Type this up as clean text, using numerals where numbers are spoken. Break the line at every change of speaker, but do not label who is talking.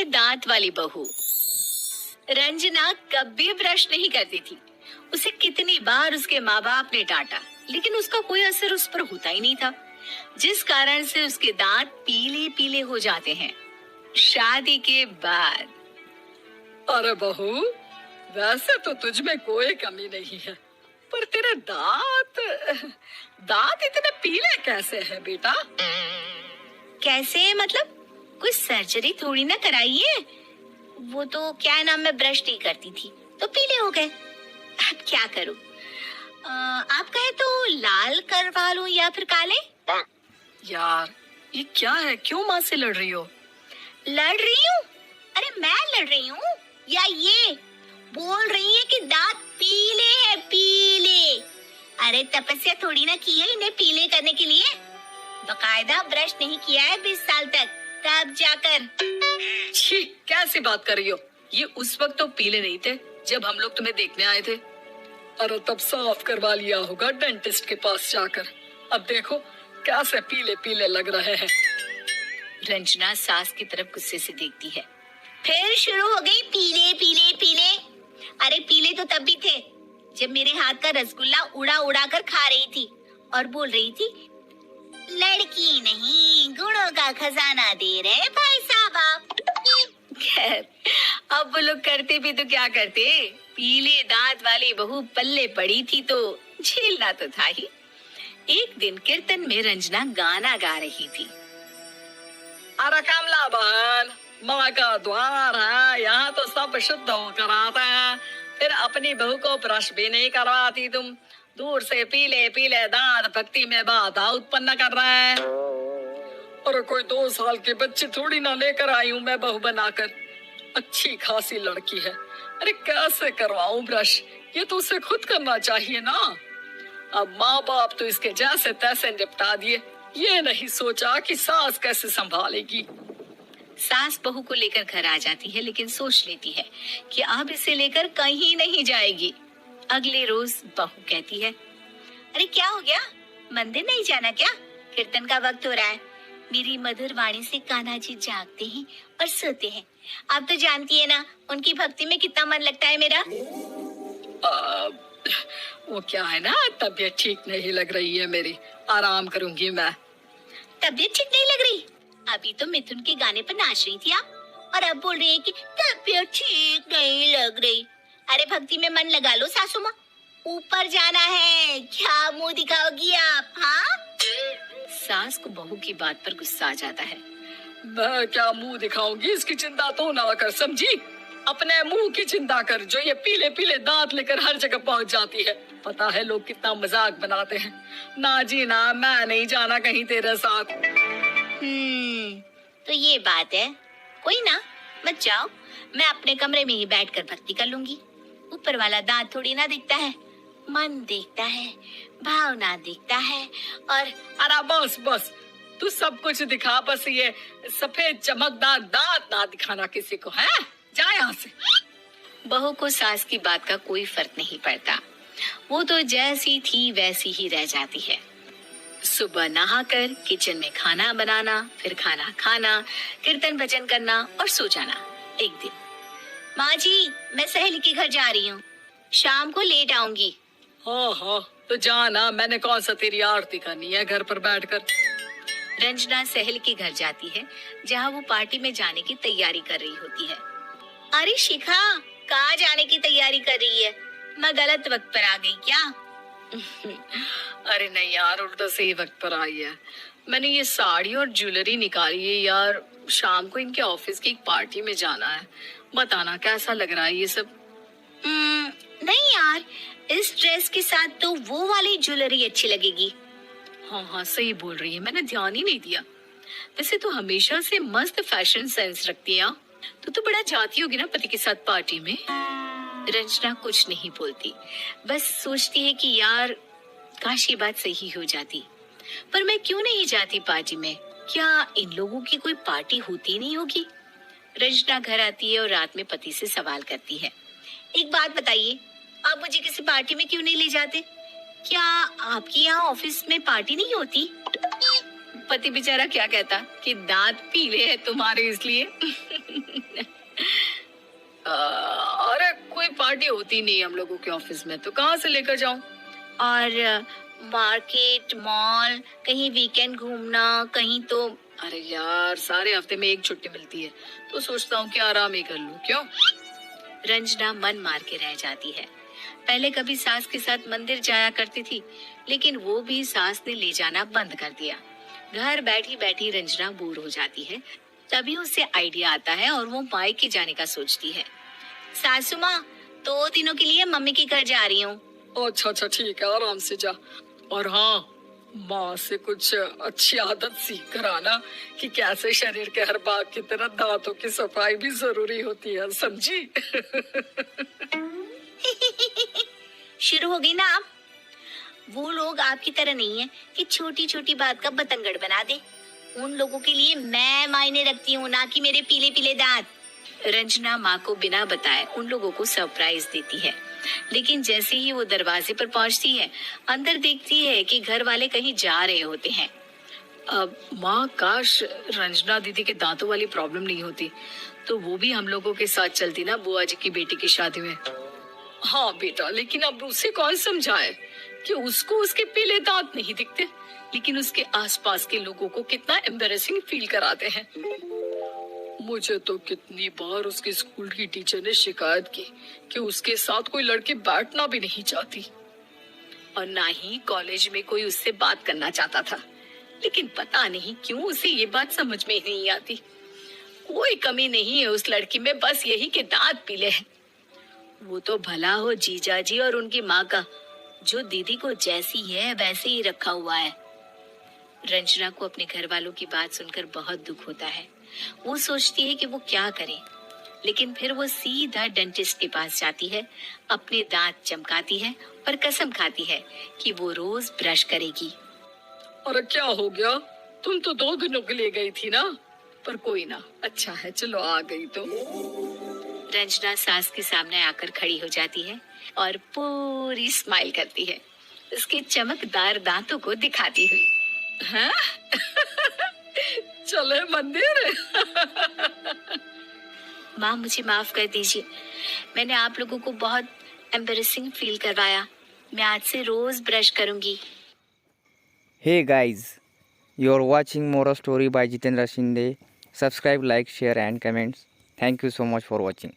पीले दांत वाली बहू। रंजना कभी ब्रश नहीं करती थी। उसे कितनी बार उसके माँ बाप ने डांटा, लेकिन उसका कोई असर उस पर होता ही नहीं था, जिस कारण से उसके दांत पीले पीले हो जाते हैं। शादी के बाद।
अरे बहू, वैसे तो तुझ में कोई कमी नहीं है, पर तेरे दांत दांत इतने पीले कैसे हैं बेटा?
कैसे मतलब? कोई सर्जरी थोड़ी ना कराई है। वो तो क्या नाम, मैं ब्रश नहीं करती थी तो पीले हो गए। अब क्या करूं? आप कहे तो लाल करवा लूं या फिर काले?
यार ये क्या है, क्यों माँ से लड़ रही हो?
लड़ रही हूँ? अरे मैं लड़ रही हूँ या ये बोल रही है कि दांत पीले हैं, पीले। अरे तपस्या थोड़ी ना की है इन्हें पीले करने के लिए। बकायदा ब्रश नहीं किया है 20 साल तक, तब जाकर।
छी, कैसी बात कर रही हो? ये उस वक्त तो पीले नहीं थे जब हम लोग तुम्हें देखने आए थे। अरे तब साफ करवा लिया होगा डेंटिस्ट के पास जाकर। अब देखो कैसे पीले पीले लग रहे हैं।
रंजना सास की तरफ गुस्से से देखती है। फिर शुरू हो गई पीले पीले पीले। अरे पीले तो तब भी थे जब मेरे हाथ का रसगुल्ला उड़ा उड़ा कर खा रही थी और बोल रही थी, लड़की नहीं गुणों का खजाना दे रहे भाई साहब आप। खैर, अब वो लोग करते भी तो क्या करते, पीले दांत वाली बहू पल्ले पड़ी थी तो झेलना तो था ही। एक दिन कीर्तन में रंजना गाना गा रही थी।
अरे कमला बहन, माँ का द्वार है, यहाँ तो सब शुद्ध होकर आते हैं, फिर अपनी बहू को ब्रश भी नहीं करवाती तुम। दूर से पीले पीले दांत भक्ति में बाधा उत्पन्न कर रहे हैं। और कोई 2 साल के बच्चे थोड़ी ना लेकर आई हूँ मैं बहू बनाकर। अच्छी खासी लड़की है, अरे कैसे करवाऊं ब्रश? ये तो उसे खुद करना चाहिए ना। अब माँ बाप तो इसके जैसे तैसे निपटा दिए, ये नहीं सोचा कि सास कैसे संभालेगी।
सास बहू को लेकर घर आ जाती है, लेकिन सोच लेती है कि अब इसे लेकर कहीं नहीं जाएगी। अगले रोज बहू कहती है, अरे क्या हो गया, मंदिर नहीं जाना क्या? कीर्तन का वक्त हो रहा है। मेरी मधुर वाणी से कान्हा जी जागते हैं और सोते हैं। आप तो जानती है ना उनकी भक्ति में कितना मन लगता है मेरा।
वो क्या है ना, तबीयत ठीक नहीं लग रही है मेरी, आराम करूंगी मैं।
तबीयत ठीक नहीं लग रही? अभी तो मिथुन के गाने पर नाच रही थी आप, और अब बोल रही है कि तबीयत ठीक नहीं लग रही। अरे भक्ति में मन लगा लो सासू माँ, ऊपर जाना है, क्या मुंह दिखाओगी आप? हाँ? सास को बहू की बात पर गुस्सा आ जाता है।
मैं क्या मुंह दिखाऊंगी, इसकी चिंता तो ना कर, समझी? अपने मुंह की चिंता कर, जो ये पीले पीले दांत लेकर हर जगह पहुंच जाती है। पता है लोग कितना मजाक बनाते हैं। ना जी ना, मैं नहीं जाना कहीं तेरे साथ।
तो ये बात है। कोई ना, मत जाओ, मैं अपने कमरे में ही बैठकर भक्ति कर लूंगी। ऊपर वाला दांत थोड़ी ना दिखता है, मन देखता है, भावना दिखता है। और
अरे बस बस, तू सब कुछ दिखा, बस ये सफेद चमकदार दांत ना दिखाना किसी को, है? जा यहाँ से।
बहू को सास की बात का कोई फर्क नहीं पड़ता। वो तो जैसी थी वैसी ही रह जाती है। सुबह नहाकर किचन में खाना बनाना, फिर खाना खाना, कीर्तन भजन करना और सो जाना। एक दिन, माँ जी मैं सहेली के घर जा रही हूँ, शाम को लेट आऊंगी।
हाँ हाँ तो जाना, मैंने कौन सा तेरी आरती करनी है घर पर बैठकर।
रंजना सहेली के घर जाती है, जहाँ वो पार्टी में जाने की तैयारी कर रही होती है। अरे शिखा, कहाँ जाने की तैयारी कर रही है? मैं गलत वक्त पर आ गई क्या?
अरे नहीं यार, उल्टा सही वक्त पर आई है। मैंने ये साड़ी और ज्वेलरी निकाली है यार, शाम को इनके ऑफिस की एक पार्टी में जाना है। बताना कैसा लग रहा है ये सब?
नहीं यार, इस ड्रेस के साथ तो वो वाली ज्वेलरी अच्छी लगेगी।
हाँ हाँ सही बोल रही है, मैंने ध्यान ही नहीं दिया। वैसे तो हमेशा से मस्त फैशन सेंस रखती है। तो बड़ा जाती होगी ना पति के साथ पार्टी में। रंजना कुछ नहीं बोलती, बस सोचती है कि यार काश ये बात सही हो जाती, पर मैं क्यों नहीं जाती पार्टी में? क्या इन लोगों की कोई पार्टी होती नहीं होगी? रंजना घर आती है और रात में पति से सवाल करती है, एक बात बताइए, आप मुझे किसी पार्टी में क्यों नहीं ले जाते? क्या आपकी यहाँ ऑफिस में पार्टी नहीं होती? पति बेचारा क्या कहता कि दांत पीले हैं तुम्हारे इसलिए। अरे कोई पार्टी होती नहीं हम लोगों के ऑफिस में, तो कहाँ से लेकर जाऊं?
और मार्केट, मॉल, कहीं वीकेंड घूमना, कहीं तो।
अरे यार, सारे हफ्ते में एक छुट्टी मिलती है, तो सोचता हूँ कि आराम ही कर लूं। क्यों?
रंजना मन मार के रह जाती है। पहले कभी सास के साथ मंदिर जाया करती थी, लेकिन वो भी सास ने ले जाना बंद कर दिया। घर बैठी बैठी रंजना बोर हो जाती है। तभी उसे आइडिया आता है और वो मायके जाने का सोचती है। सासू माँ, 2 दिनों के लिए मम्मी के घर जा रही हूँ।
अच्छा अच्छा, ठीक है, आराम से जा। और हाँ, माँ से कुछ अच्छी आदत सीख कर आना कि कैसे शरीर के हर भाग की तरह दांतों की सफाई भी जरूरी होती है, समझी?
शुरू हो गई ना आप। वो लोग आपकी तरह नहीं है कि छोटी छोटी बात का बतंगड़ बना दे। उन लोगों के लिए मैं मायने रखती हूँ, ना कि मेरे पीले पीले दांत। रंजना माँ को बिना बताए उन लोगों को सरप्राइज देती है, लेकिन जैसे ही वो दरवाजे पर पहुंचती है, अंदर देखती है कि घर वाले कहीं जा रहे होते हैं।
अब माँ, काश रंजना दीदी के दांतों वाली प्रॉब्लम नहीं होती, तो वो भी हम लोगों के साथ चलती ना बुआ जी की बेटी की शादी में। हाँ बेटा, लेकिन अब उसे कौन समझाए कि उसको उसके पीले दांत नहीं दिखते, लेकिन उसके आसपास के लोगों को कितना एम्बैरेसिंग फील कराते हैं। मुझे तो कितनी बार उसके स्कूल की टीचर ने शिकायत की कि उसके साथ कोई लड़की बैठना भी नहीं चाहती, और ना ही कॉलेज में कोई उससे बात करना चाहता था। लेकिन पता नहीं क्यों उसे ये बात समझ में ही नहीं आती। कोई कमी नहीं है उस लड़की में, बस यही कि दांत पीले हैं। वो तो भला हो जीजा जी और उनकी माँ का, जो दीदी को जैसी है वैसे ही रखा हुआ है। रंजना को अपने घर वालों की बात सुनकर बहुत दुख होता है। वो सोचती है कि वो क्या करे, लेकिन फिर वो सीधा डेंटिस्ट के पास जाती है, अपने दांत चमकाती है और कसम खाती है कि वो रोज ब्रश करेगी। अरे क्या हो गया? तुम तो 2 दिनों के लिए गई थी ना। पर कोई ना, अच्छा है, चलो आ गई तो।
रंजना सास के सामने आकर खड़ी हो जाती है और पूरी स्माइल करती है, उसके चमकदार दांतों को दिखाती हुई।
हैं? चले मंदिर?
माँ, मुझे माफ कर दीजिए, मैंने आप लोगों को बहुत एम्बैरेसिंग फील करवाया। मैं आज से रोज ब्रश करूंगी।
Hey guys, you're watching Mora Story by Jitendra Shinde. Subscribe, like, share and comments. Thank you so much for watching.